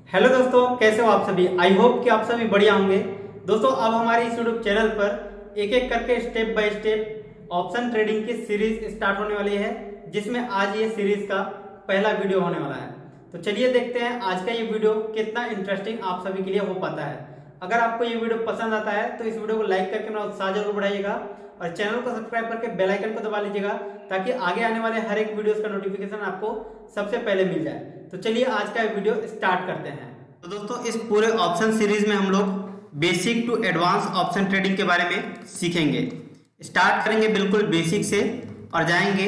Hello दोस्तों, कैसे हो आप सभी। आई होप कि आप सभी बढ़िया होंगे। दोस्तों, अब हमारे इस यूट्यूब चैनल पर एक एक करके step by step option trading की सीरीज स्टार्ट होने वाली है, जिसमें आज ये सीरीज का पहला वीडियो होने वाला है। तो चलिए देखते हैं आज का ये वीडियो कितना इंटरेस्टिंग आप सभी के लिए हो पाता है। अगर आपको ये वीडियो पसंद आता है तो इस वीडियो को लाइक करके मेरा उत्साह जरूर बढ़ाइएगा और चैनल को सब्सक्राइब करके बेल आइकन को दबा लीजिएगा, ताकि आगे आने वाले हर एक वीडियोस का नोटिफिकेशन आपको सबसे पहले मिल जाए। तो चलिए आज का वीडियो स्टार्ट करते हैं। तो दोस्तों, इस पूरे ऑप्शन सीरीज में हम लोग basic to advance option trading के बारे में सीखेंगे। स्टार्ट करेंगे बिल्कुल बेसिक से और जाएंगे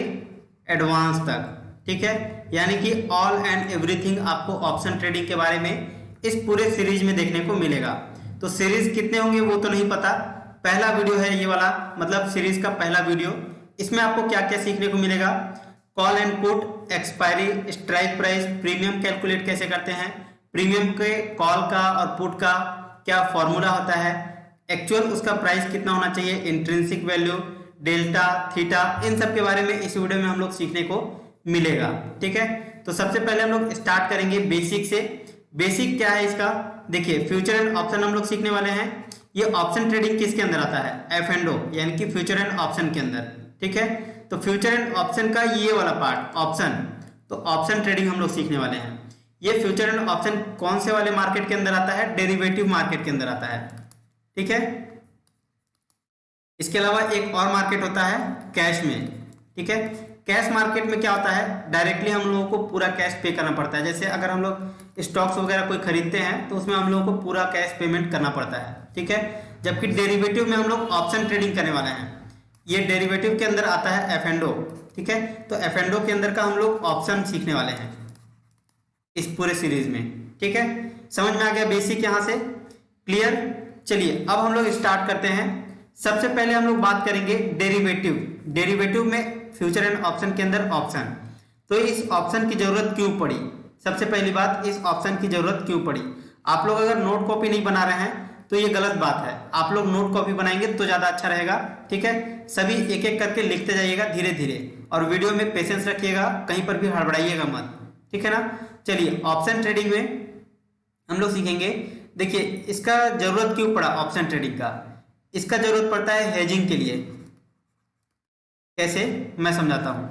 एडवांस तक, ठीक है। यानी कि ऑल एंड एवरीथिंग आपको ऑप्शन ट्रेडिंग के बारे में इस पूरे सीरीज में देखने को मिलेगा। तो सीरीज कितने होंगे वो तो नहीं पता, पहला वीडियो है ये वाला, मतलब सीरीज का पहला वीडियो। इसमें आपको क्या क्या सीखने को मिलेगा, call and put, expiry, strike price, premium calculate कैसे करते हैं, प्रीमियम के कॉल का और पुट का क्या फॉर्मूला होता है, एक्चुअल उसका प्राइस कितना होना चाहिए, इंट्रिंसिक वैल्यू, डेल्टा, थीटा, इन सब के बारे में इस वीडियो में हम लोग सीखने को मिलेगा, ठीक है। तो सबसे पहले हम लोग स्टार्ट करेंगे बेसिक से। बेसिक क्या है इसका, देखिए फ्यूचर एंड ऑप्शन हम लोग सीखने वाले हैं। ये ऑप्शन ट्रेडिंग किसके अंदर आता है, एफ एंड ओ, यानी कि फ्यूचर एंड ऑप्शन के अंदर, ठीक है। तो फ्यूचर एंड ऑप्शन का ये वाला पार्ट ऑप्शन, तो ऑप्शन ट्रेडिंग हम लोग सीखने वाले हैं। ये फ्यूचर एंड ऑप्शन कौन से वाले मार्केट के अंदर आता है, डेरिवेटिव मार्केट के अंदर आता है, ठीक है। इसके अलावा एक और मार्केट होता है कैश में, ठीक है। कैश मार्केट में क्या होता है, डायरेक्टली हम लोगों को पूरा कैश पे करना पड़ता है। जैसे अगर हम लोग स्टॉक्स वगैरह कोई खरीदते हैं तो उसमें हम लोगों को पूरा कैश पेमेंट करना पड़ता है, ठीक है। जबकि डेरिवेटिव में हम लोग ऑप्शन ट्रेडिंग करने वाले हैं। ये डेरिवेटिव के अंदर आता है एफ एंड ओ, ठीक है। तो एफ एंड ओ के अंदर का हम लोग ऑप्शन सीखने वाले हैं इस पूरे सीरीज में, ठीक है। समझ में आ गया बेसिक यहां से, क्लियर। चलिए अब हम लोग स्टार्ट करते हैं। सबसे पहले हम लोग बात करेंगे डेरिवेटिव। डेरिवेटिव में फ्यूचर एंड ऑप्शन के अंदर ऑप्शन, तो इस ऑप्शन की जरूरत क्यों पड़ी। सबसे पहली बात, इस ऑप्शन की जरूरत क्यों पड़ी। आप लोग अगर नोट कॉपी नहीं बना रहे हैं तो ये गलत बात है। आप लोग नोट कॉपी बनाएंगे तो ज्यादा अच्छा रहेगा, ठीक है। सभी एक एक करके लिखते जाइएगा धीरे धीरे, और वीडियो में पेशेंस रखिएगा, कहीं पर भी हड़बड़ाइएगा मत, ठीक है ना। चलिए ऑप्शन ट्रेडिंग में हम लोग सीखेंगे। देखिए इसका जरूरत क्यों पड़ा ऑप्शन ट्रेडिंग का, इसका जरूरत पड़ता है हेजिंग के लिए। कैसे, मैं समझाता हूं।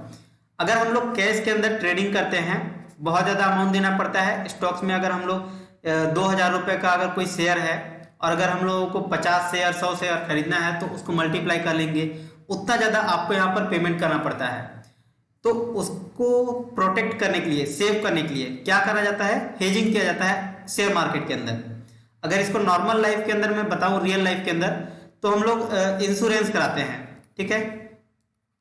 अगर हम लोग कैश के अंदर ट्रेडिंग करते हैं, बहुत ज्यादा अमाउंट देना पड़ता है। स्टॉक्स में अगर हम लोग 2,000 रुपए का अगर कोई शेयर है और अगर हम लोगों को 50 शेयर 100 शेयर खरीदना है तो उसको मल्टीप्लाई कर लेंगे, उतना ज्यादा आपको यहाँ पर पेमेंट करना पड़ता है। तो उसको प्रोटेक्ट करने के लिए, सेव करने के लिए क्या करा जाता है, हेजिंग किया जाता है शेयर मार्केट के अंदर। अगर इसको नॉर्मल लाइफ के अंदर मैं बताऊं, रियल लाइफ के अंदर, तो हम लोग इंश्योरेंस कराते हैं, ठीक है।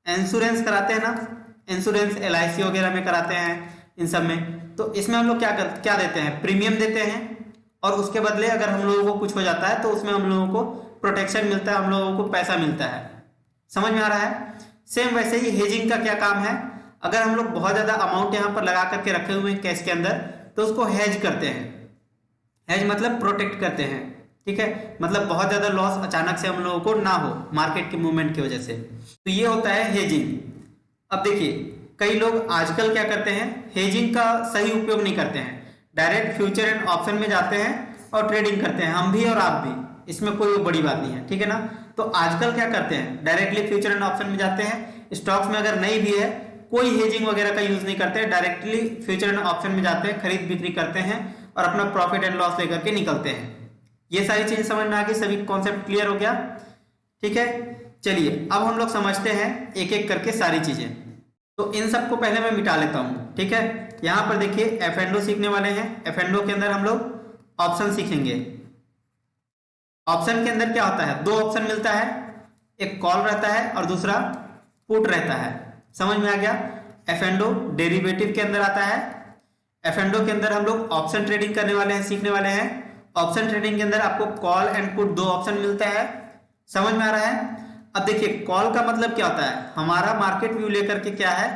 इंश्योरेंस कराते हैं ना, इंश्योरेंस LIC वगैरह में कराते हैं, इन सब में। तो इसमें हम लोग क्या देते हैं, प्रीमियम देते हैं, और उसके बदले अगर हम लोगों को कुछ हो जाता है तो उसमें हम लोगों को प्रोटेक्शन मिलता है, हम लोगों को पैसा मिलता है। समझ में आ रहा है। सेम वैसे ही हेजिंग का क्या काम है, अगर हम लोग बहुत ज्यादा अमाउंट यहाँ पर लगा करके रखे हुए हैं कैश के अंदर, तो उसको हेज करते हैं। हेज मतलब प्रोटेक्ट करते हैं, ठीक है। मतलब बहुत ज्यादा लॉस अचानक से हम लोगों को ना हो मार्केट के मूवमेंट की वजह से, तो ये होता है हेजिंग। अब देखिए कई लोग आजकल क्या करते हैं, हेजिंग का सही उपयोग नहीं करते हैं, डायरेक्ट फ्यूचर एंड ऑप्शन में जाते हैं और ट्रेडिंग करते हैं। हम भी और आप भी, इसमें कोई बड़ी बात नहीं है, ठीक है ना। तो आजकल क्या करते हैं, डायरेक्टली फ्यूचर एंड ऑप्शन में जाते हैं। स्टॉक्स में अगर नहीं भी है, कोई हेजिंग वगैरह का यूज नहीं करते हैं, डायरेक्टली फ्यूचर एंड ऑप्शन में जाते हैं, खरीद बिक्री करते हैं और अपना प्रॉफिट एंड लॉस लेकर के निकलते हैं। ये सारी चीजें समझ में आ गई, सभी कॉन्सेप्ट क्लियर हो गया, ठीक है। चलिए अब हम लोग समझते हैं एक एक करके सारी चीजें। तो इन सबको पहले मैं मिटा लेता हूं, ठीक है। यहां पर देखिए एफ एंड ओ सीखने वाले हैं। एफ एंड ओ के अंदर हम लोग ऑप्शन सीखेंगे। ऑप्शन के अंदर क्या होता है, दो ऑप्शन मिलता है, एक कॉल रहता है और दूसरा पुट रहता है। समझ में आ गया। एफ एंड ओ डेरिवेटिव के अंदर आता है। एफ एंड ओ के अंदर हम लोग ऑप्शन ट्रेडिंग करने वाले हैं, सीखने वाले हैं। ऑप्शन ट्रेडिंग के अंदर आपको कॉल एंड पुट दो ऑप्शन मिलता है। समझ में आ रहा है। अब देखिए कॉल का मतलब क्या होता है, हमारा मार्केट व्यू लेकर के क्या है,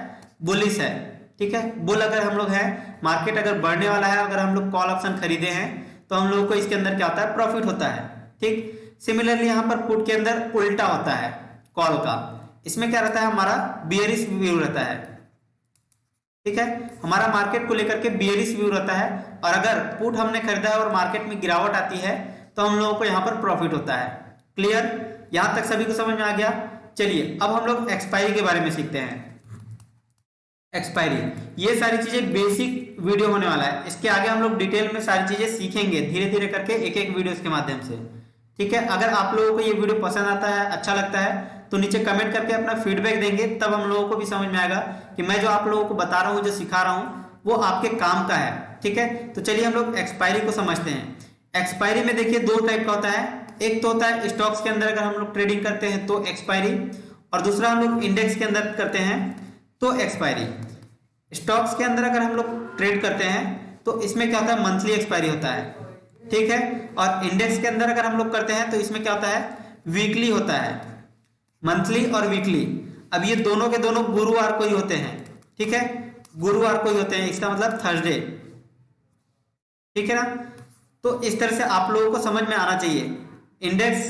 बुलिश है, ठीक है। बुल अगर हम लोग हैं, मार्केट अगर बढ़ने वाला है, अगर हम लोग कॉल ऑप्शन खरीदे हैं तो हम लोगों को इसके अंदर क्या होता है, प्रॉफिट होता है, ठीक। सिमिलरली यहाँ पर पुट के अंदर उल्टा होता है कॉल का। इसमें क्या रहता है, हमारा बियरिश व्यू रहता है, ठीक है। हमारा मार्केट को लेकर के बियरिश व्यू रहता है, और अगर पुट हमने खरीदा है और मार्केट में गिरावट आती है तो हम लोगों को यहाँ पर प्रॉफिट होता है। क्लियर, यहां तक सभी को समझ में आ गया। चलिए अब हम लोग एक्सपायरी के बारे में सीखते हैं। एक्सपायरी, ये सारी चीजें बेसिक वीडियो होने वाला है, इसके आगे हम लोग डिटेल में सारी चीजें सीखेंगे धीरे धीरे करके, एक एक वीडियो के माध्यम से। ठीक है, अगर आप लोगों को ये वीडियो पसंद आता है, अच्छा लगता है, तो नीचे कमेंट करके अपना फीडबैक देंगे, तब हम लोगों को भी समझ में आएगा कि मैं जो आप लोगों को बता रहा हूँ, जो सिखा रहा हूँ, वो आपके काम का है। ठीक है, तो चलिए हम लोग एक्सपायरी को समझते हैं। एक्सपायरी में देखिए दो टाइप का होता है, एक तो होता है स्टॉक्स के अंदर अगर हम लोग ट्रेडिंग करते हैं तो एक्सपायरी, और दूसरा हम लोग इंडेक्स के अंदर करते हैं तो एक्सपायरी। स्टॉक्स के अंदर अगर हम लोग ट्रेड करते हैं तो इसमें क्या होता है, मंथली एक्सपायरी होता है। ठीक है, और इंडेक्स के अंदर अगर हम लोग करते हैं तो इसमें क्या होता है, वीकली होता है, मंथली और वीकली। अब ये दोनों के दोनों गुरुवार को ही होते हैं। ठीक है, गुरुवार को ही होते हैं, इसका मतलब थर्सडे। ठीक है ना, तो इस तरह से आप लोगों को समझ में आना चाहिए। इंडेक्स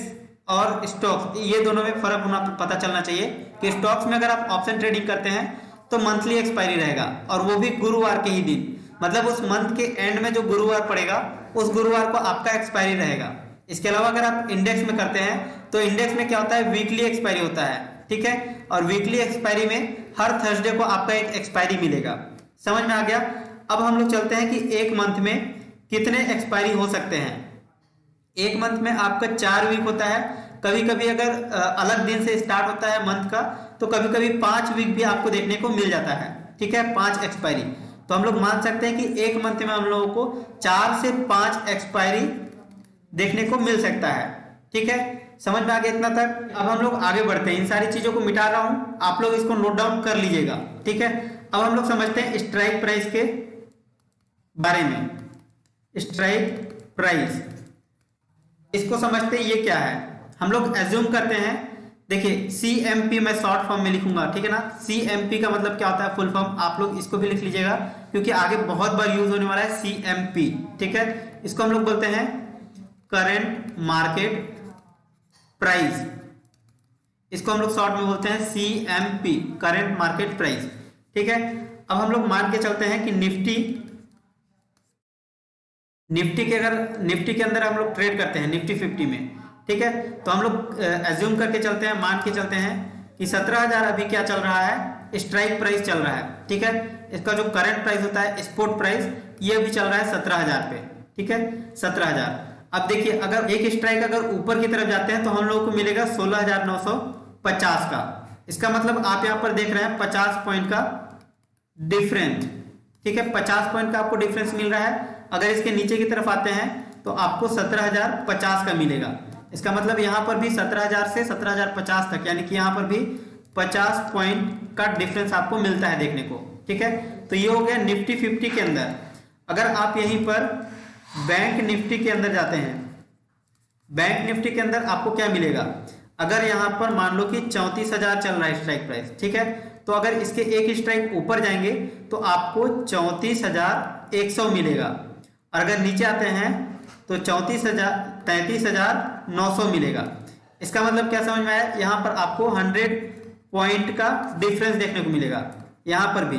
और स्टॉक्स, ये दोनों में फर्क होना पता चलना चाहिए कि स्टॉक्स में अगर आप ऑप्शन ट्रेडिंग करते हैं तो मंथली एक्सपायरी रहेगा, और वो भी गुरुवार के ही दिन, मतलब उस मंथ के एंड में जो गुरुवार पड़ेगा उस गुरुवार को आपका एक्सपायरी रहेगा। इसके अलावा अगर आप इंडेक्स में करते हैं तो इंडेक्स में क्या होता है, वीकली एक्सपायरी होता है। ठीक है, और वीकली एक्सपायरी में हर थर्सडे को आपका एक एक्सपायरी मिलेगा। समझ में आ गया। अब हम लोग चलते हैं कि एक मंथ में कितने एक्सपायरी हो सकते हैं। एक मंथ में आपका 4 वीक होता है, कभी कभी अगर अलग दिन से स्टार्ट होता है मंथ का तो कभी कभी 5 वीक भी आपको देखने को मिल जाता है। ठीक है, 5 एक्सपायरी, तो हम लोग मान सकते हैं कि एक मंथ में हम लोगों को 4 से 5 एक्सपायरी देखने को मिल सकता है। ठीक है, समझ में आ गया इतना तक। अब हम लोग आगे बढ़ते हैं, इन सारी चीजों को मिटा रहा हूं, आप लोग इसको नोट डाउन कर लीजिएगा। ठीक है, अब हम लोग समझते हैं स्ट्राइक प्राइस के बारे में। स्ट्राइक प्राइस, इसको समझते हैं ये क्या है। हम लोग एज्यूम करते हैं, देखिए CMP मैं शॉर्ट फॉर्म में लिखूंगा। ठीक है ना, CMP का मतलब क्या होता है, फुल फॉर्म, आप लोग इसको भी लिख लीजिएगा क्योंकि आगे बहुत बार यूज होने वाला है CMP। ठीक है, इसको हम लोग बोलते हैं करंट मार्केट प्राइस, इसको हम लोग शॉर्ट में बोलते हैं CMP, करंट मार्केट प्राइस। ठीक है, अब हम लोग मान के चलते हैं कि निफ्टी के अंदर हम लोग ट्रेड करते हैं निफ्टी 50 में। ठीक है, तो हम लोग एज्यूम करके चलते हैं, मान के चलते हैं कि 17,000 अभी क्या चल रहा है, स्ट्राइक प्राइस चल रहा है। ठीक है, इसका जो करंट प्राइस होता है, स्पॉट प्राइस, ये भी चल रहा है 17,000 पे। ठीक है, 17,000। अब देखिए अगर एक स्ट्राइक अगर ऊपर की तरफ जाते हैं तो हम लोगों को मिलेगा 16,950 का। इसका मतलब आप यहाँ पर देख रहे हैं 50 पॉइंट का डिफरेंस। ठीक है, 50 पॉइंट का आपको डिफरेंस मिल रहा है। अगर इसके नीचे की तरफ आते हैं तो आपको 17,050 का मिलेगा। इसका मतलब यहाँ पर भी 17,000 से 17,050 तक, यानी कि यहाँ पर भी 50 पॉइंट का डिफरेंस आपको मिलता है देखने को। ठीक है, तो ये हो गया निफ्टी 50 के अंदर। अगर आप यहीं पर बैंक निफ्टी के अंदर जाते हैं, बैंक निफ्टी के अंदर आपको क्या मिलेगा, अगर यहाँ पर मान लो कि 34,000 चल रहा है स्ट्राइक प्राइस। ठीक है, तो अगर इसके एक स्ट्राइक ऊपर जाएंगे तो आपको 34,100 मिलेगा, और अगर नीचे आते हैं तो 33,900 मिलेगा। इसका मतलब क्या समझ में आया, यहाँ पर आपको 100 पॉइंट का डिफरेंस देखने को मिलेगा यहाँ पर भी।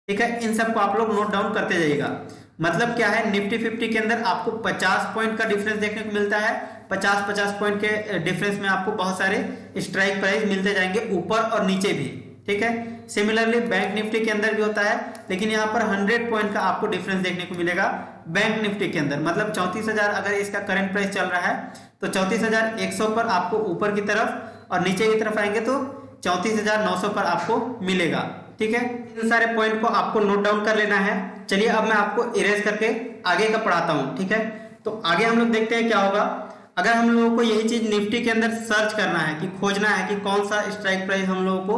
ठीक है, इन सबको आप लोग नोट डाउन करते जाइएगा। मतलब क्या है, निफ्टी 50 के अंदर आपको 50 पॉइंट का डिफरेंस देखने को मिलता है। 50-50 पॉइंट के डिफरेंस में आपको बहुत सारे स्ट्राइक प्राइस मिलते जाएंगे ऊपर और नीचे भी। ठीक है, सिमिलरली बैंक निफ्टी के अंदर भी होता है, लेकिन यहाँ पर 100 पॉइंट का आपको डिफरेंस देखने को मिलेगा बैंक निफ्टी के अंदर। मतलब 34,000 अगर इसका करंट प्राइस चल रहा है तो 34,100 पर आपको ऊपर की तरफ, और नीचे की तरफ आएंगे तो 34,900 पर आपको मिलेगा। ठीक है, इन सारे पॉइंट को आपको नोट डाउन कर लेना है। चलिए अब मैं आपको इरेज करके आगे का पढ़ाता हूँ। ठीक है, तो आगे हम लोग देखते हैं क्या होगा। अगर हम लोगों को यही चीज निफ्टी के अंदर सर्च करना है, कि खोजना है कि कौन सा स्ट्राइक प्राइस हम लोगों को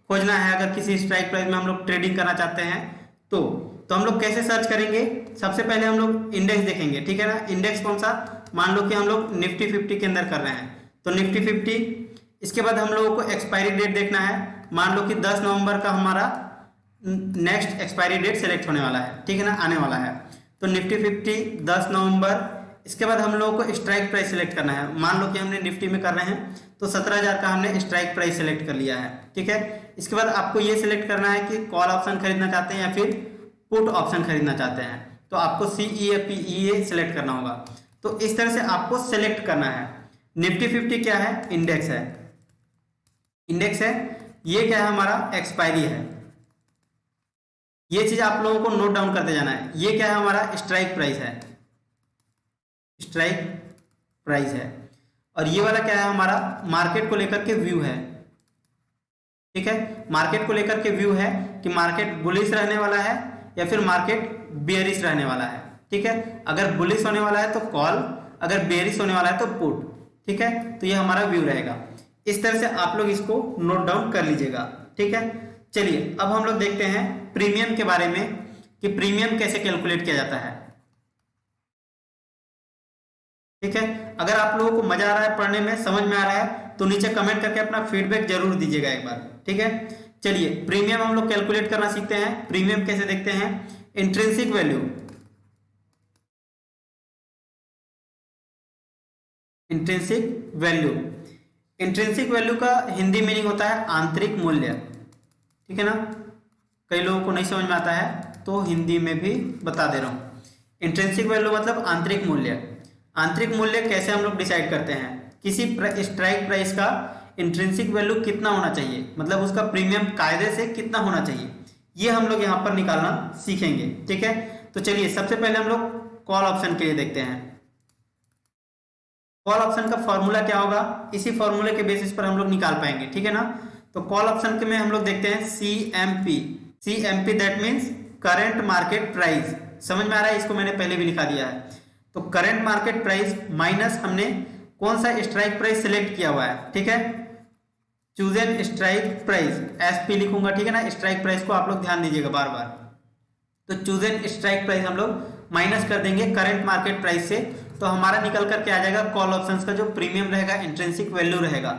खोजना है, अगर किसी स्ट्राइक प्राइस में हम लोग ट्रेडिंग करना चाहते हैं तो हम लोग कैसे सर्च करेंगे। सबसे पहले हम लोग इंडेक्स देखेंगे। ठीक है ना, इंडेक्स कौन सा, मान लो कि हम लोग निफ्टी 50 के अंदर कर रहे हैं तो निफ्टी 50। इसके बाद हम लोगों को एक्सपायरी डेट देखना है, मान लो कि 10 नवंबर का हमारा नेक्स्ट एक्सपायरी डेट सेलेक्ट होने वाला है। ठीक है ना, आने वाला है, तो निफ्टी 50 10 नवंबर इसके बाद हम लोगों को स्ट्राइक प्राइस सिलेक्ट करना है। मान लो कि हमने निफ्टी में कर रहे हैं तो 17,000 का हमने स्ट्राइक प्राइस सिलेक्ट कर लिया है, ठीक है। इसके बाद आपको ये सिलेक्ट करना है कि कॉल ऑप्शन खरीदना चाहते हैं या फिर पुट ऑप्शन खरीदना चाहते हैं, तो आपको CEA सिलेक्ट करना होगा। तो इस तरह से आपको सिलेक्ट करना है। निफ्टी 50 क्या है? इंडेक्स है, इंडेक्स है। ये क्या है? हमारा एक्सपायरी है। ये चीज आप लोगों को नोट डाउन करते जाना है। ये क्या है? हमारा स्ट्राइक प्राइस है, स्ट्राइक प्राइस है। और ये वाला क्या है? हमारा मार्केट को लेकर के व्यू है, ठीक है। मार्केट को लेकर के व्यू है कि मार्केट बुलिश रहने वाला है या फिर मार्केट बेयरिश रहने वाला है, ठीक है। अगर बुलिश होने वाला है तो कॉल, अगर बेयरिश होने वाला है तो पुट, ठीक है। तो ये हमारा व्यू रहेगा। इस तरह से आप लोग इसको नोट डाउन कर लीजिएगा, ठीक है। चलिए अब हम लोग देखते हैं प्रीमियम के बारे में कि प्रीमियम कैसे कैलकुलेट किया जाता है, ठीक है। अगर आप लोगों को मजा आ रहा है पढ़ने में, समझ में आ रहा है, तो नीचे कमेंट करके अपना फीडबैक जरूर दीजिएगा एक बार, ठीक है। चलिए प्रीमियम हम लोग कैलकुलेट करना सीखते हैं। प्रीमियम कैसे देखते हैं? Intrinsic value, intrinsic value, intrinsic value का हिंदी मीनिंग होता है आंतरिक मूल्य, ठीक है ना। कई लोगों को नहीं समझ में आता है तो हिंदी में भी बता दे रहा हूं। इंट्रिंसिक वैल्यू मतलब आंतरिक मूल्य। आंतरिक मूल्य कैसे हम लोग डिसाइड करते हैं? किसी स्ट्राइक प्राइस का इंट्रिंसिक वैल्यू कितना होना चाहिए, मतलब उसका प्रीमियम कायदे से कितना होना चाहिए, ये हम लोग यहाँ पर निकालना सीखेंगे, ठीक है। तो चलिए सबसे पहले हम लोग कॉल ऑप्शन के लिए देखते हैं। कॉल ऑप्शन का फॉर्मूला क्या होगा? इसी फॉर्मूले के बेसिस पर हम लोग निकाल पाएंगे, ठीक है ना। तो कॉल ऑप्शन के में हम लोग देखते हैं CMP that means current market price. समझ में आ रहा है? इसको मैंने पहले भी लिखा दिया है। तो करंट मार्केट प्राइस माइनस हमने कौन सा स्ट्राइक प्राइस सिलेक्ट किया हुआ है, ठीक है। चूजन स्ट्राइक प्राइस, SP लिखूंगा, ठीक है ना। स्ट्राइक प्राइस को आप लोग ध्यान दीजिएगा बार बार। तो चूजन स्ट्राइक प्राइस हम लोग माइनस कर देंगे करंट मार्केट प्राइस से, तो हमारा निकल करके आ जाएगा कॉल ऑप्शंस का जो प्रीमियम रहेगा, इंट्रिंसिक वैल्यू रहेगा।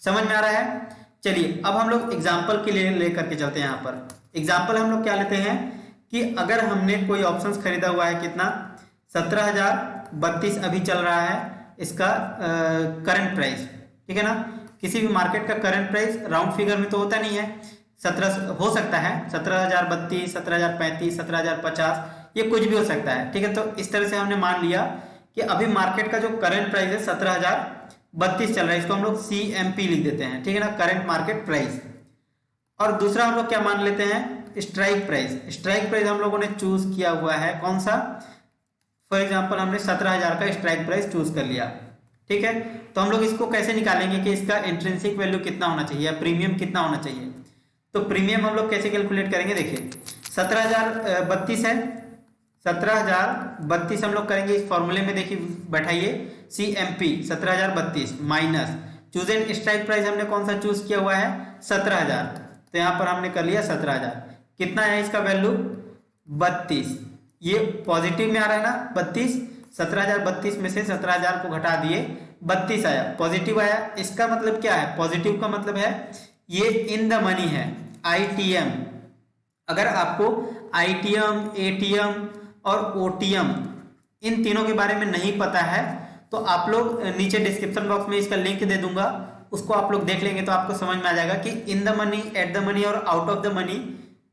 समझ में आ रहा है? चलिए अब हम लोग एग्जाम्पल के लिए लेकर के चलते हैं। यहाँ पर एग्जाम्पल हम लोग क्या लेते हैं कि अगर हमने कोई ऑप्शंस खरीदा हुआ है, कितना? 17,032 अभी चल रहा है इसका करंट प्राइस, ठीक है ना। किसी भी मार्केट का करंट प्राइस राउंड फिगर में तो होता नहीं है, 17 हो सकता है, 17,032, 17,035, 17,050, ये कुछ भी हो सकता है, ठीक है। तो इस तरह से हमने मान लिया कि अभी मार्केट का जो करंट प्राइस है 17,032 चल रहा है, इसको हम लोग CMP लिख देते हैं, ठीक है ना, करंट मार्केट प्राइस। और दूसरा हम लोग क्या मान लेते हैं? Strike price. स्ट्राइक प्राइस हम लोगों ने चूज किया हुआ है कौन सा? फॉर एग्जांपल हमने 17,000 का स्ट्राइक प्राइस चूज कर लिया, ठीक है। तो हम लोग इसको कैसे निकालेंगे कि इसका इंट्रिंसिक वैल्यू कितना होना चाहिए या प्रीमियम कितना होना चाहिए? तो प्रीमियम हम लोग कैसे कैलकुलेट करेंगे? देखिए 17,032 है, 17,032 हम लोग करेंगे इस फॉर्मूले में। देखिए बैठाइए CMP 17,032 minus chosen strike price हमने कौन सा चूज किया हुआ है? 17,000। तो यहाँ पर हमने कर लिया 17,000। कितना है इसका वैल्यू? 32। ये पॉजिटिव में आ रहा है ना 32। 17,032 में से 17,000 को घटा दिए, 32 आया, पॉजिटिव आया। इसका मतलब क्या है? पॉजिटिव का मतलब है ये इन द मनी है, ITM। अगर आपको ITM, ATM और OTM इन तीनों के बारे में नहीं पता है तो आप लोग नीचे डिस्क्रिप्शन बॉक्स में इसका लिंक दे दूंगा, उसको आप लोग देख लेंगे तो आपको समझ में आ जाएगा कि in the money, at the money और आउट ऑफ द मनी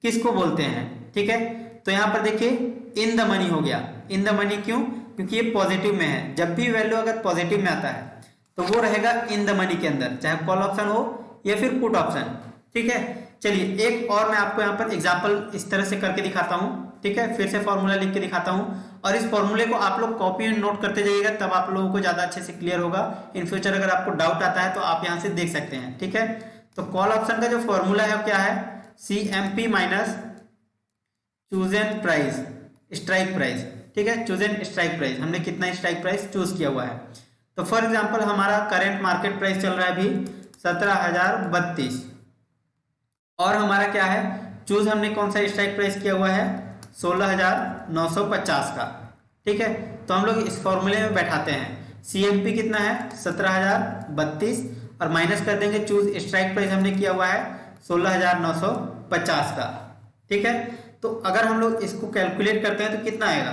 किसको बोलते हैं, ठीक है। तो यहाँ पर देखिए इन द मनी हो गया। इन द मनी क्यों? क्योंकि ये पॉजिटिव में है। जब भी वैल्यू अगर पॉजिटिव में आता है तो वो रहेगा इन द मनी के अंदर, चाहे कॉल ऑप्शन हो या फिर पुट ऑप्शन, ठीक है। चलिए एक और मैं आपको यहाँ पर एग्जांपल इस तरह से करके दिखाता हूँ, ठीक है। फिर से फॉर्मूला लिख के दिखाता हूँ और इस फॉर्मूले को आप लोग कॉपी एंड नोट करते जाइएगा, तब आप लोगों को ज्यादा अच्छे से क्लियर होगा। इन फ्यूचर अगर आपको डाउट आता है तो आप यहाँ से देख सकते हैं, ठीक है। तो कॉल ऑप्शन का जो फॉर्मूला है वो क्या है? CMP minus chosen price, strike price, ठीक है। चूजन स्ट्राइक प्राइस, हमने कितना स्ट्राइक प्राइस चूज किया हुआ है। तो फॉर एग्जांपल हमारा करंट मार्केट प्राइस चल रहा है अभी 17,032 और हमारा क्या है? चूज हमने कौन सा स्ट्राइक प्राइस किया हुआ है? 16,950 का, ठीक है। तो हम लोग इस फॉर्मूले में बैठाते हैं। CMP कितना है? 17,032 और माइनस कर देंगे चूज स्ट्राइक प्राइस हमने किया हुआ है 16,950 का, ठीक है। तो अगर हम लोग इसको कैलकुलेट करते हैं तो कितना आएगा?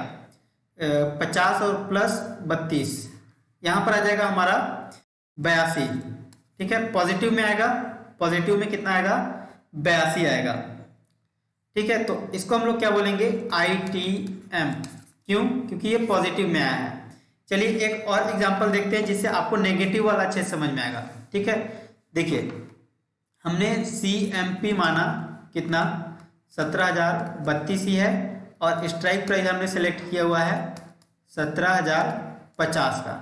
50 और प्लस 32, यहाँ पर आ जाएगा हमारा 82। ठीक है, पॉजिटिव में आएगा, पॉजिटिव में कितना आएगा 82 आएगा। ठीक है, तो इसको हम लोग क्या बोलेंगे ITM, क्यों, क्योंकि ये पॉजिटिव में आया है। चलिए एक और एग्जांपल देखते हैं जिससे आपको नेगेटिव वाला अच्छे से समझ में आएगा। ठीक है, देखिए हमने CMP माना कितना 17,032 ही है, और स्ट्राइक प्राइस हमने सेलेक्ट किया हुआ है 17,050 का।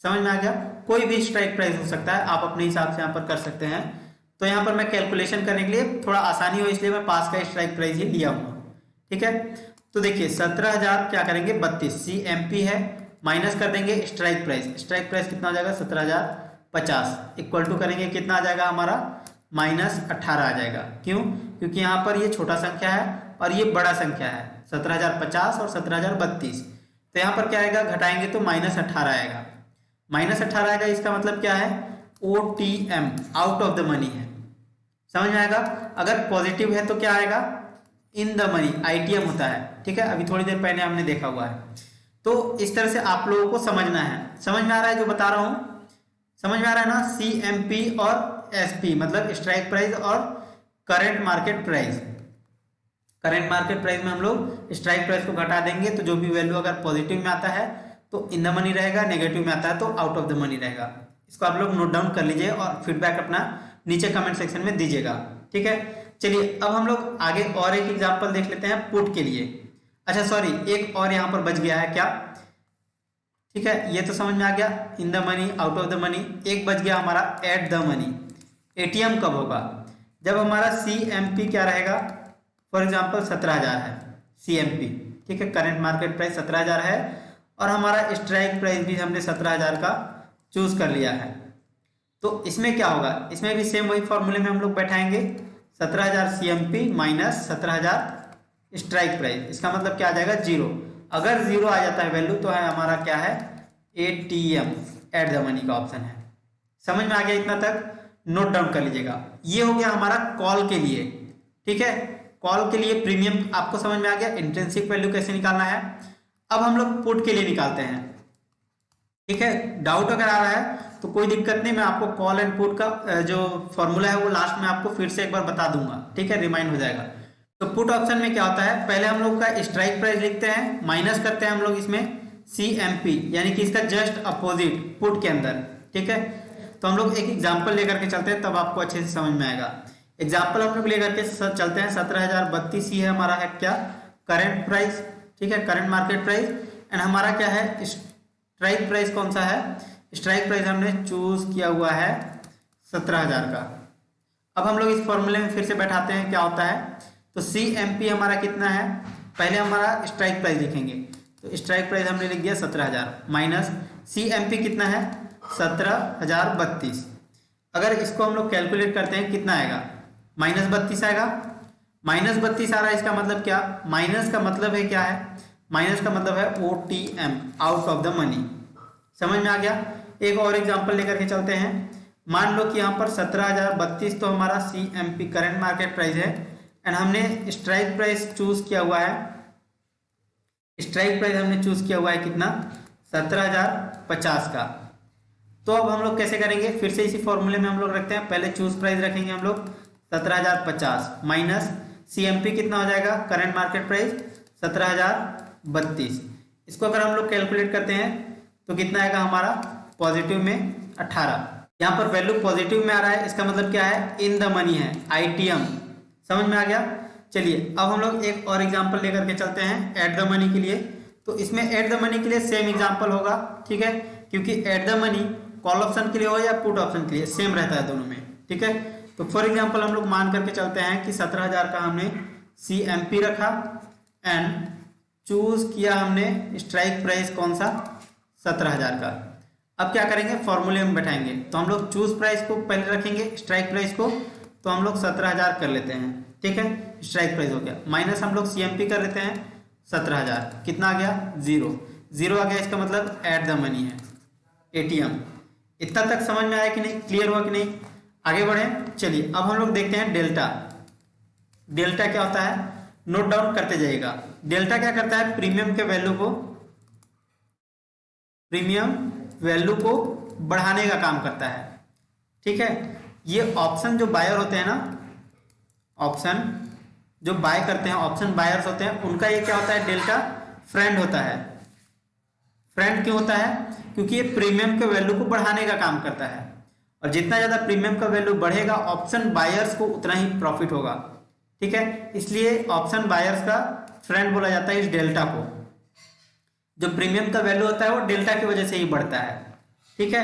समझ में आ गया, कोई भी स्ट्राइक प्राइस हो सकता है, आप अपने हिसाब से यहाँ पर कर सकते हैं। तो यहाँ पर मैं कैलकुलेशन करने के लिए थोड़ा आसानी हो इसलिए मैं पास का स्ट्राइक प्राइस ही लिया हूँ। ठीक है, तो देखिए 17,000 क्या करेंगे 32 CMP है, माइनस कर देंगे स्ट्राइक प्राइस, स्ट्राइक प्राइस कितना हो जाएगा 17,050 इक्वल टू करेंगे कितना आ जाएगा हमारा -18 आ जाएगा। क्यों, क्योंकि यहाँ पर ये छोटा संख्या है और ये बड़ा संख्या है 17,050 और 17,032, तो यहाँ पर क्या आएगा घटाएंगे तो -18 आएगा, -18 आएगा। इसका मतलब क्या है OTM, out of the money है। समझ में आएगा, अगर पॉजिटिव है तो क्या आएगा इन द मनी, ITM होता है। ठीक है, अभी थोड़ी देर पहले हमने देखा हुआ है। तो इस तरह से आप लोगों को समझना है। समझ में आ रहा है जो बता रहा हूं, समझ में आ रहा है ना। CMP और SP मतलब स्ट्राइक प्राइस और current market price. Current market price में हम लोग स्ट्राइक प्राइस को घटा देंगे तो जो भी वैल्यू अगर पॉजिटिव में आता है तो इन द मनी रहेगा, नेगेटिव में आता है तो आउट ऑफ द मनी रहेगा। इसको आप लोग नोट डाउन कर लीजिए और फीडबैक अपना नीचे कमेंट सेक्शन में दीजिएगा। ठीक है, चलिए अब हम लोग आगे और एक एग्जांपल देख लेते हैं पुट के लिए। अच्छा सॉरी, एक और यहाँ पर बच गया है क्या। ठीक है, ये तो समझ में आ गया in the money, out of the money. एक बच गया हमारा एट द मनी। ATM कब होगा, जब हमारा CMP क्या रहेगा, फॉर एग्जाम्पल 17,000 है CMP। ठीक है, करंट मार्केट प्राइस 17,000 है और हमारा स्ट्राइक प्राइस भी हमने 17,000 का चूज कर लिया है। तो इसमें क्या होगा, इसमें भी सेम वही फॉर्मूले में हम लोग बैठाएंगे 17,000 CMP माइनस 17,000 स्ट्राइक प्राइस। इसका मतलब क्या आ जाएगा 0। अगर 0 आ जाता है वैल्यू तो है हमारा क्या है ATM, एट द मनी का ऑप्शन है। समझ में आ गया, इतना तक नोट डाउन कर लीजिएगा। ये हो गया हमारा कॉल के लिए। ठीक है, कॉल के लिए प्रीमियम आपको समझ में आ गया, इंट्रिंसिक वैल्यू कैसे निकालना है। अब हम लोग पुट के लिए निकालते हैं। ठीक है, डाउट अगर आ रहा है तो कोई दिक्कत नहीं, मैं आपको कॉल एंड पुट का जो फॉर्मूला है वो लास्ट में आपको फिर से एक बार बता दूंगा। ठीक है, रिमाइंड हो जाएगा। तो पुट ऑप्शन में क्या होता है, पहले हम लोग का स्ट्राइक प्राइस लिखते हैं, माइनस करते हैं हम लोग इसमें CMP, यानी कि इसका जस्ट अपोजिट पुट के अंदर। ठीक है, तो हम लोग एक एग्जांपल लेकर के चलते हैं तब आपको अच्छे से समझ में आएगा। एग्जांपल हम लोग लेकर के चलते हैं 17,032 ही है हमारा है क्या करंट प्राइस। ठीक है, करंट मार्केट प्राइस, एंड हमारा क्या है स्ट्राइक प्राइस कौन सा है, स्ट्राइक प्राइस हमने चूज किया हुआ है 17,000 का। अब हम लोग इस फॉर्मूले में फिर से बैठाते हैं क्या होता है। तो CMP हमारा कितना है, पहले हमारा स्ट्राइक प्राइस लिखेंगे, तो स्ट्राइक प्राइस हमने लिख दिया 17,000 माइनस CMP कितना है 17,032। अगर इसको हम लोग कैलकुलेट करते हैं कितना आएगा -32 आएगा। -32 आ रहा है, इसका मतलब क्या, माइनस का मतलब है क्या है, माइनस का मतलब है OTM, out of the money. समझ में आ गया। एक और एग्जांपल लेकर के चलते हैं। मान लो कि यहाँ पर 17,032 तो हमारा CMP करंट मार्केट प्राइस है, एंड हमने स्ट्राइक प्राइस चूज किया हुआ है, स्ट्राइक प्राइस हमने चूज किया हुआ है कितना 17,050 का। तो अब हम लोग कैसे करेंगे, फिर से इसी फॉर्मूले में हम लोग रखते हैं, पहले चूज प्राइस रखेंगे हम लोग 17,050 माइनस CMP कितना हो जाएगा करंट मार्केट प्राइस 17,032। इसको अगर हम लोग कैलकुलेट करते हैं तो कितना आएगा हमारा पॉजिटिव में 18। यहाँ पर वैल्यू पॉजिटिव में आ रहा है, इसका मतलब क्या है इन द मनी है, ITM। समझ में आ गया। चलिए अब हम लोग एक और एग्जांपल लेकर के चलते हैं एट द मनी के लिए। तो इसमें एट द मनी के लिए सेम एग्जांपल होगा। ठीक है, क्योंकि at the money call option के लिए हो या पुट ऑप्शन के लिए सेम रहता है दोनों में। ठीक है, तो फॉर एग्जांपल हम लोग मान करके चलते हैं कि 17,000 का हमने CMP रखा एंड चूज किया हमने स्ट्राइक प्राइस कौन सा 17,000 का। अब क्या करेंगे, फॉर्मूले में बैठाएंगे, तो हम लोग चूज प्राइस को पहले रखेंगे, स्ट्राइक प्राइस को तो हम लोग 17,000 कर लेते हैं। ठीक है, स्ट्राइक प्राइस हो गया, माइनस हम लोग CMP कर लेते हैं 17,000, कितना आ गया 0 0 आ गया। इसका मतलब एट द मनी है ATM। इतना तक समझ में आया कि नहीं, क्लियर हुआ कि नहीं, आगे बढ़े। चलिए अब हम लोग देखते हैं डेल्टा। डेल्टा क्या होता है, नोट डाउन करते जाइएगा। डेल्टा क्या करता है, प्रीमियम के वैल्यू को प्रीमियम वैल्यू को बढ़ाने का काम करता है। ठीक है, ये ऑप्शन जो बायर होते हैं ना, ऑप्शन जो बाय करते हैं, ऑप्शन बायर्स होते हैं, उनका ये क्या होता है, डेल्टा फ्रेंड होता है। फ्रेंड क्यों होता है? क्योंकि ये प्रीमियम के वैल्यू को बढ़ाने का काम करता है, और जितना ज्यादा प्रीमियम का वैल्यू बढ़ेगा ऑप्शन बायर्स को उतना ही प्रॉफिट होगा। ठीक है, इसलिए ऑप्शन बायर्स का फ्रेंड बोला जाता है इस डेल्टा को। जो प्रीमियम का वैल्यू होता है वो डेल्टा की वजह से ही बढ़ता है। ठीक है,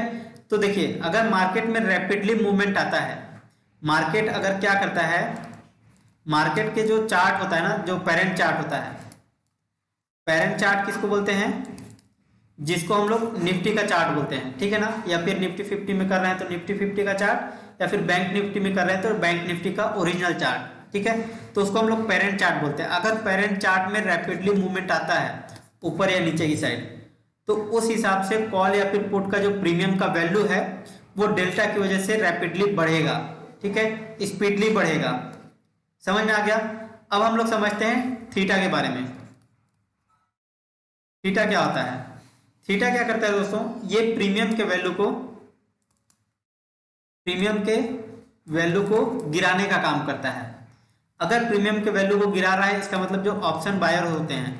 तो देखिए अगर मार्केट में रैपिडली मूवमेंट आता है, मार्केट अगर क्या करता है, मार्केट के जो चार्ट होता है ना, जो पेरेंट चार्ट होता है, पेरेंट चार्ट किसको बोलते हैं, जिसको हम लोग निफ्टी का चार्ट बोलते हैं। ठीक है ना, या फिर निफ्टी 50 में कर रहे हैं तो निफ्टी 50 का चार्ट, या फिर बैंक निफ्टी में कर रहे हैं तो बैंक निफ्टी का ओरिजिनल चार्ट। ठीक है, तो उसको हम लोग पेरेंट चार्ट बोलते हैं। अगर पेरेंट चार्ट में रैपिडली मूवमेंट आता है ऊपर या नीचे की साइड, तो उस हिसाब से कॉल या फिर पुट का जो प्रीमियम का वैल्यू है वो डेल्टा की वजह से रैपिडली बढ़ेगा। ठीक है, स्पीडली बढ़ेगा। समझ में आ गया? अब हम लोग समझते हैं थीटा के बारे में। थीटा क्या होता है? थीटा क्या करता है दोस्तों, ये प्रीमियम के वैल्यू को गिराने का काम करता है। अगर प्रीमियम के वैल्यू को गिरा रहा है, इसका मतलब जो ऑप्शन बायर होते हैं,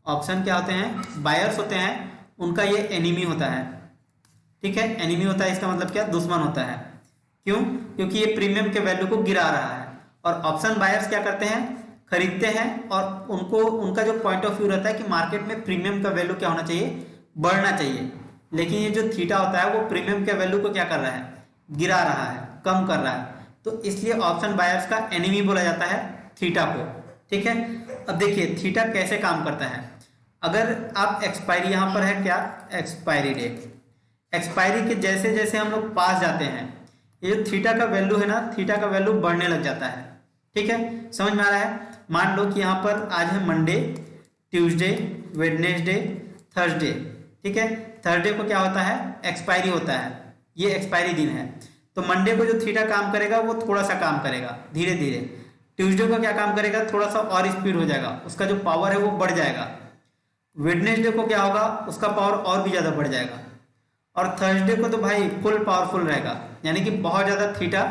ऑप्शन क्या होते हैं, बायर्स होते हैं, उनका ये एनिमी होता है। ठीक है, एनिमी होता है, इसका मतलब क्या, दुश्मन होता है। क्यों? क्योंकि ये प्रीमियम के वैल्यू को गिरा रहा है, और ऑप्शन बायर्स क्या करते हैं, खरीदते हैं, और उनको उनका जो पॉइंट ऑफ व्यू रहता है कि मार्केट में प्रीमियम का वैल्यू क्या होना चाहिए, बढ़ना चाहिए। लेकिन ये जो थीटा होता है वो प्रीमियम के वैल्यू को क्या कर रहा है, गिरा रहा है, कम कर रहा है। तो इसलिए ऑप्शन बायर्स का एनिमी बोला जाता है थीटा को। ठीक है, अब देखिए थीटा कैसे काम करता है। अगर आप एक्सपायरी, यहाँ पर है क्या, एक्सपायरी डेट, एक्सपायरी के जैसे जैसे हम लोग पास जाते हैं, ये जो थीटा का वैल्यू है ना, थीटा का वैल्यू बढ़ने लग जाता है। ठीक है, समझ में आ रहा है? मान लो कि यहाँ पर आज है मंडे, ट्यूसडे, वेडनेसडे, थर्सडे। ठीक है, थर्सडे को क्या होता है, एक्सपायरी होता है, ये एक्सपायरी दिन है। तो मंडे को जो थीटा काम करेगा वो थोड़ा सा काम करेगा धीरे धीरे। ट्यूसडे को क्या काम करेगा, थोड़ा सा और स्पीड हो जाएगा, उसका जो पावर है वो बढ़ जाएगा। वेडनेसडे को क्या होगा, उसका पावर और भी ज़्यादा बढ़ जाएगा। और थर्सडे को तो भाई फुल पावरफुल रहेगा, यानी कि बहुत ज़्यादा थीटा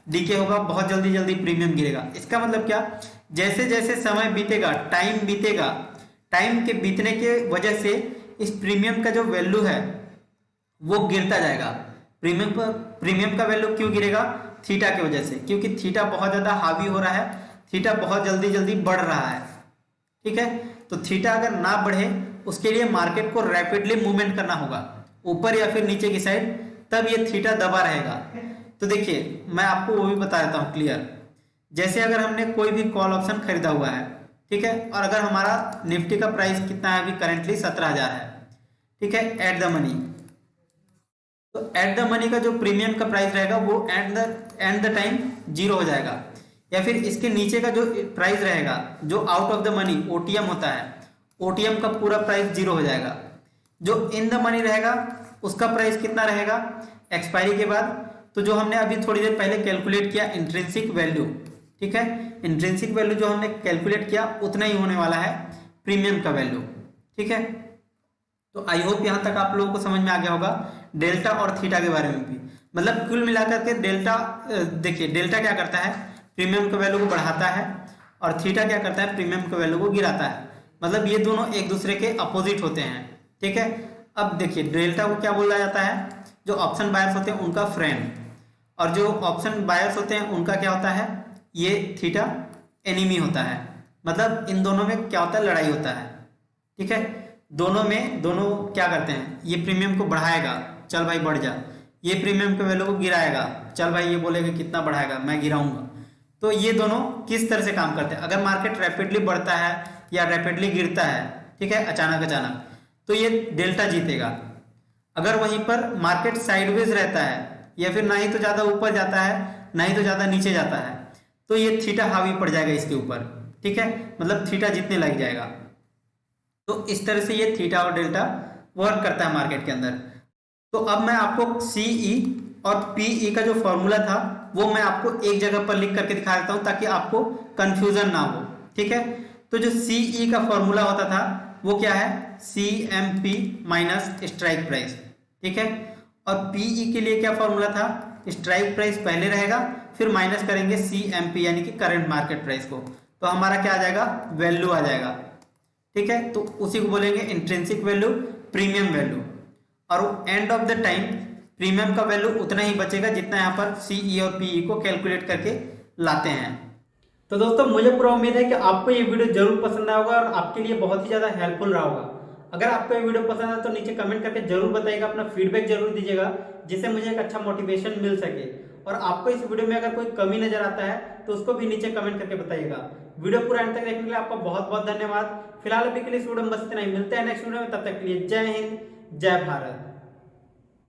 डीके होगा, बहुत जल्दी जल्दी प्रीमियम गिरेगा। इसका मतलब क्या, जैसे जैसे समय बीतेगा, टाइम बीतेगा, टाइम के बीतने के वजह से इस प्रीमियम का जो वैल्यू है वो गिरता जाएगा। प्रीमियम का वैल्यू क्यों गिरेगा, थीटा की वजह से, क्योंकि थीटा बहुत ज़्यादा हावी हो रहा है, थीटा बहुत जल्दी जल्दी बढ़ रहा है। ठीक है, तो थीटा अगर ना बढ़े उसके लिए मार्केट को रैपिडली मूवमेंट करना होगा ऊपर या फिर नीचे की साइड, तब ये थीटा दबा रहेगा। तो देखिए मैं आपको वो भी बता देता हूँ क्लियर। जैसे अगर हमने कोई भी कॉल ऑप्शन खरीदा हुआ है, ठीक है, और अगर हमारा निफ्टी का प्राइस कितना है अभी, करेंटली 17,000 है। ठीक है, एट द मनी, तो एट द मनी का जो प्रीमियम का प्राइस रहेगा वो एट द टाइम 0 हो जाएगा, या फिर इसके नीचे का जो प्राइस रहेगा, जो out of the money OTM होता है, ओटीएम का पूरा प्राइस 0 हो जाएगा। जो इन द मनी रहेगा उसका प्राइस कितना रहेगा एक्सपायरी के बाद, तो जो हमने अभी थोड़ी देर पहले कैलकुलेट किया इंट्रिंसिक वैल्यू, ठीक है, इंट्रिंसिक वैल्यू जो हमने कैलकुलेट किया उतना ही होने वाला है प्रीमियम का वैल्यू। ठीक है, तो आई होप यहाँ तक आप लोगों को समझ में आ गया होगा डेल्टा और थीटा के बारे में भी। मतलब कुल मिलाकर के डेल्टा, देखिए डेल्टा क्या करता है, प्रीमियम के वैल्यू को बढ़ाता है, और थीटा क्या करता है, प्रीमियम के वैल्यू को गिराता है। मतलब ये दोनों एक दूसरे के अपोजिट होते हैं। ठीक है, अब देखिए डेल्टा को क्या बोला जाता है, जो ऑप्शन बायर्स होते हैं उनका फ्रेंड, और जो ऑप्शन बायर्स होते हैं उनका क्या होता है, ये थीटा एनिमी होता है। मतलब इन दोनों में क्या होता है, लड़ाई होता है। ठीक है, दोनों क्या करते हैं, ये प्रीमियम को बढ़ाएगा, चल भाई बढ़ जा, ये प्रीमियम के वैल्यू को गिराएगा, चल भाई ये बोलेगा कितना बढ़ाएगा, मैं गिराऊंगा। तो ये दोनों किस तरह से काम करते हैं, अगर मार्केट रैपिडली बढ़ता है या रैपिडली गिरता है, ठीक है, अचानक, तो ये डेल्टा जीतेगा। अगर वहीं पर मार्केट साइडवेज रहता है, या फिर ना ही तो ज़्यादा ऊपर जाता है ना ही तो ज़्यादा नीचे जाता है, तो ये थीटा हावी पड़ जाएगा इसके ऊपर। ठीक है, मतलब थीटा जीतने लग जाएगा। तो इस तरह से ये थीटा और डेल्टा वर्क करता है मार्केट के अंदर। तो अब मैं आपको सीई और पीई का जो फॉर्मूला था वो मैं आपको एक जगह पर लिख करके दिखा देता हूं ताकि आपको कंफ्यूजन ना हो। ठीक है, तो जो सीई का फॉर्मूला होता था वो क्या है, CMP माइनस स्ट्राइक प्राइस, ठीक है। और PE के लिए क्या फॉर्मूला था, स्ट्राइक प्राइस पहले रहेगा, फिर माइनस करेंगे CMP यानी कि करंट मार्केट प्राइस को, तो हमारा क्या आ जाएगा, वैल्यू आ जाएगा, ठीक है। तो उसी को बोलेंगे इंट्रिंसिक वैल्यू, प्रीमियम वैल्यू। और end of the time premium का वैल्यू उतना ही बचेगा जितना यहाँ पर CE और PE को कैलकुलेट करके लाते हैं। तो दोस्तों मुझे पूरा उम्मीद है कि आपको ये वीडियो जरूर पसंद आया होगा और आपके लिए बहुत ही ज्यादा हेल्पफुल रहा होगा। अगर आपको ये वीडियो पसंद आया तो नीचे कमेंट करके जरूर बताइएगा, अपना फीडबैक जरूर दीजिएगा, जिससे मुझे एक अच्छा मोटिवेशन मिल सके। और आपको इस वीडियो में अगर कोई कमी नजर आता है तो उसको भी नीचे कमेंट करके बताइएगा। वीडियो पूरा अंत तक देखने के लिए आपका बहुत बहुत धन्यवाद। फिलहाल अभी के लिए इस वीडियो में बस इतना ही, मिलते हैं नेक्स्ट वीडियो में, तब तक के लिए जय हिंद, जय भारत।